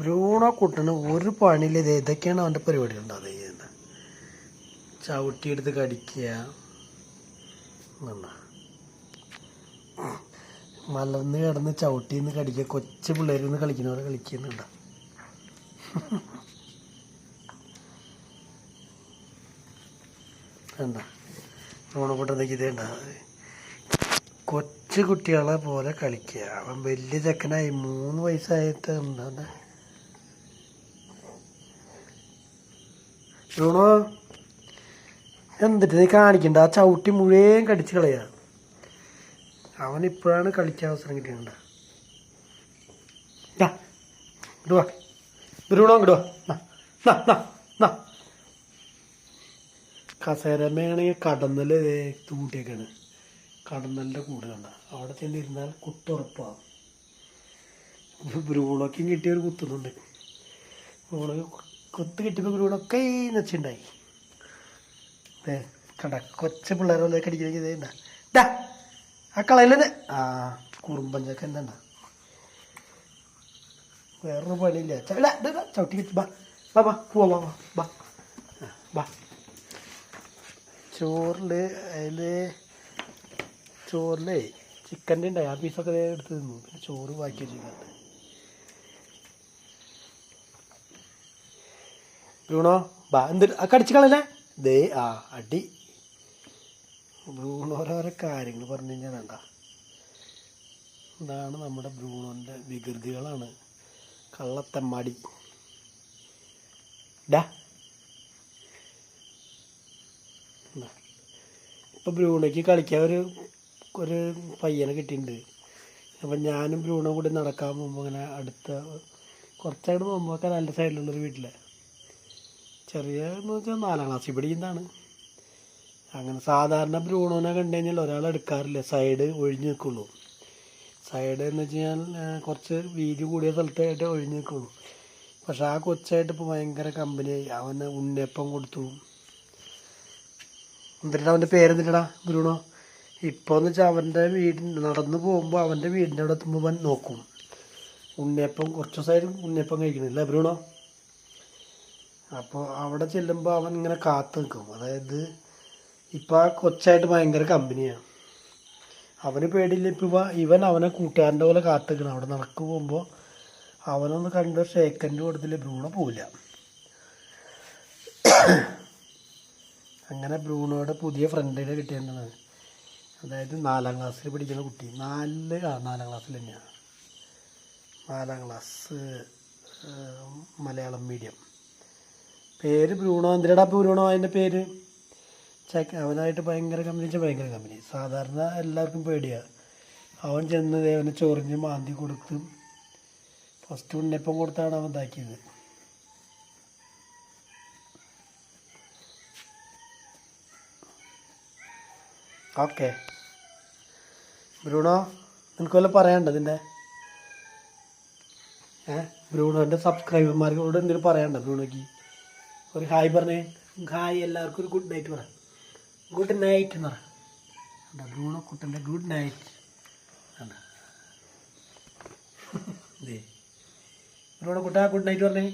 Bruno കുട്ടന് ഒരു പണിയില്ല. ഇതൊക്കെയാണ് അവൻ്റെ പരിപാടികളുണ്ട്. അത് ചെയ്യുന്നത് ചവിട്ടിയെടുത്ത് കടിക്കുക, മലർന്ന് കിടന്ന് ചവിട്ടിന്ന് കടിക്കുക. കൊച്ചു പിള്ളേരിൽ നിന്ന് കളിക്കുന്നവരെ കളിക്കുന്നുണ്ട്. എന്താ ബ്രൂണോക്കുട്ടനൊക്കെ ഇതേണ്ട കൊച്ചു കുട്ടികളെ പോലെ കളിക്കുക. അവൻ വലിയ ചെക്കനായി 3 വയസ്സായിട്ട് എന്താ ബ്രൂണോ എന്നിട്ട് നീ കാണിക്കണ്ട. ആ ചവിട്ടി മുഴുവൻ കടിച്ച് കളയാ. അവനിപ്പോഴാണ് കളിക്കാൻ അവസരം കിട്ടിയിട്ടുണ്ട. ഇടുവാ ബ്രൂണോ, ഇടുവാ. കസേരമ്മയാണെങ്കിൽ കടന്നൽ തൂട്ടിയൊക്കെയാണ്. കടന്നലിൻ്റെ കൂട് കണ്ട അവിടെ ചെന്നിരുന്നാൽ കുത്തുറപ്പാണ്. ബ്രൂണൊക്കെയും കിട്ടിയവർ കുത്തുന്നുണ്ട്. ബ്രൂണൊക്കെ കുത്ത് കിട്ടിയപ്പോൾ ബ്രൂണൊക്കെ നെച്ചുണ്ടായി. കണ്ട കൊച്ച പിള്ളേരെ പോലെ കടിക്കുന്നത് ഇതേണ്ട. ആ കളയില്ലേ കുറുമ്പഞ്ചൊക്കെ എന്താ വേറൊരു പണിയില്ല. ചവിട്ടി കിട്ടി. ബാ ചോറിലേ ചിക്കൻ്റെ ഉണ്ടായി. ആ പീസൊക്കെ എടുത്ത് തിന്നു. പിന്നെ ചോറ് ബാക്കി വെച്ചിട്ടുണ്ട്. ബ്രൂണോ എന്ത് കടിച്ച് കളല്ലേ ദേ അടി. ബ്രൂണോരോരോ കാര്യങ്ങൾ പറഞ്ഞു കഴിഞ്ഞാൽ വേണ്ട. ഇതാണ് നമ്മുടെ ബ്രൂണോൻ്റെ വികൃതികളാണ്. കള്ളത്തമ്മാടി. ഇപ്പോൾ ബ്രൂണോയ്ക്ക് കളിക്കാൻ ഒരു പയ്യനെ കിട്ടിയിട്ടുണ്ട്. അപ്പം ഞാനും ബ്രൂണോ കൂടി നടക്കാൻ പോകുമ്പോൾ അങ്ങനെ അടുത്ത കുറച്ചായിട്ട് പോകുമ്പോൾ കനാലിൻ്റെ സൈഡിലുള്ളൊരു വീട്ടിലെ ചെറിയ എന്ന് വെച്ചാൽ 4ാം ക്ലാസ്സിൽ പഠിക്കുന്നതാണ്. അങ്ങനെ സാധാരണ ബ്രൂണോനെ കണ്ടു കഴിഞ്ഞാൽ ഒരാൾ എടുക്കാറില്ല. സൈഡ് ഒഴിഞ്ഞു നിൽക്കുള്ളൂ. സൈഡ് എന്ന് വെച്ച് കഴിഞ്ഞാൽ കുറച്ച് വീതി കൂടിയ സ്ഥലത്തായിട്ട് ഒഴിഞ്ഞു നിൽക്കുള്ളൂ. പക്ഷെ ആ കൊച്ചായിട്ട് ഇപ്പോൾ ഭയങ്കര കമ്പനിയായി. അവന് ഉണ്ണിയപ്പം കൊടുത്തു. എന്നിട്ട് അവൻ്റെ പേരെന്തിട്ടാ ബ്രൂണോ. ഇപ്പോൾ എന്ന് വെച്ചാൽ അവൻ്റെ നടന്നു പോകുമ്പോൾ അവൻ്റെ വീടിൻ്റെ അവിടെ എത്തുമ്പോൾ അവൻ നോക്കും. ഉണ്ണിയപ്പം കുറച്ച് ദിവസമായാലും ഉണ്ണിയപ്പം കഴിക്കണില്ല ബ്രൂണോ. അപ്പോൾ അവിടെ ചെല്ലുമ്പോൾ അവൻ ഇങ്ങനെ കാത്തു നിൽക്കും. അതായത് ഇപ്പം ആ കൊച്ചായിട്ട് ഭയങ്കര കമ്പനിയാണ്. അവന് പേടിയില്ല. ഇപ്പം ഇവൻ അവനെ കൂട്ടുകാരൻ്റെ പോലെ കാത്തു നിൽക്കണം. അവിടെ നടക്ക് പോകുമ്പോൾ അവനൊന്ന് കണ്ട് ഷേക്കൻഡ് കൊടുത്തില്ല ബ്രൂണോ പോവില്ല. അങ്ങനെ ബ്രൂണോയുടെ പുതിയ ഫ്രണ്ടിനെ കിട്ടിയിട്ടുണ്ടെന്ന്. അതായത് 4ാം ക്ലാസ്സിൽ പഠിക്കുന്ന കുട്ടി. 4ാം ക്ലാസ്സിൽ തന്നെയാണ്. 4ാം ക്ലാസ് മലയാളം മീഡിയം. പേര് ബ്രൂണോ. എന്തിനാടാ ബ്രൂണോ അതിൻ്റെ പേര്? അവനായിട്ട് ഭയങ്കര കമ്പനി. സാധാരണ എല്ലാവർക്കും പേടിയാണ്. അവൻ ചെന്ന് അവനെ ചൊറിഞ്ഞ് മാന്തി കൊടുത്ത് ഫസ്റ്റ് ഉണ്ണിയപ്പം കൊടുത്താണ് അവൻ ഇതാക്കിയത്. ഓക്കെ ബ്രൂണോ, നിനക്ക് വല്ല പറയാനുണ്ടോ ഇതിൻ്റെ? ബ്രൂണോൻ്റെ സബ്സ്ക്രൈബർമാർക്കോട് എന്തെങ്കിലും പറയാനുണ്ടോ ബ്രൂണോയ്ക്ക്? ഒരു ഹായ് പറഞ്ഞേ. ഹായ് എല്ലാവർക്കും ഒരു ഗുഡ് നൈറ്റ് പറ. ഗുഡ് നൈറ്റ് എന്ന് പറ. ബ്രൂണോ കുട്ടൻ്റെ ഗുഡ് നൈറ്റ്. ബ്രൂണോ കുട്ടാ ഗുഡ് നൈറ്റ് പറഞ്ഞേ.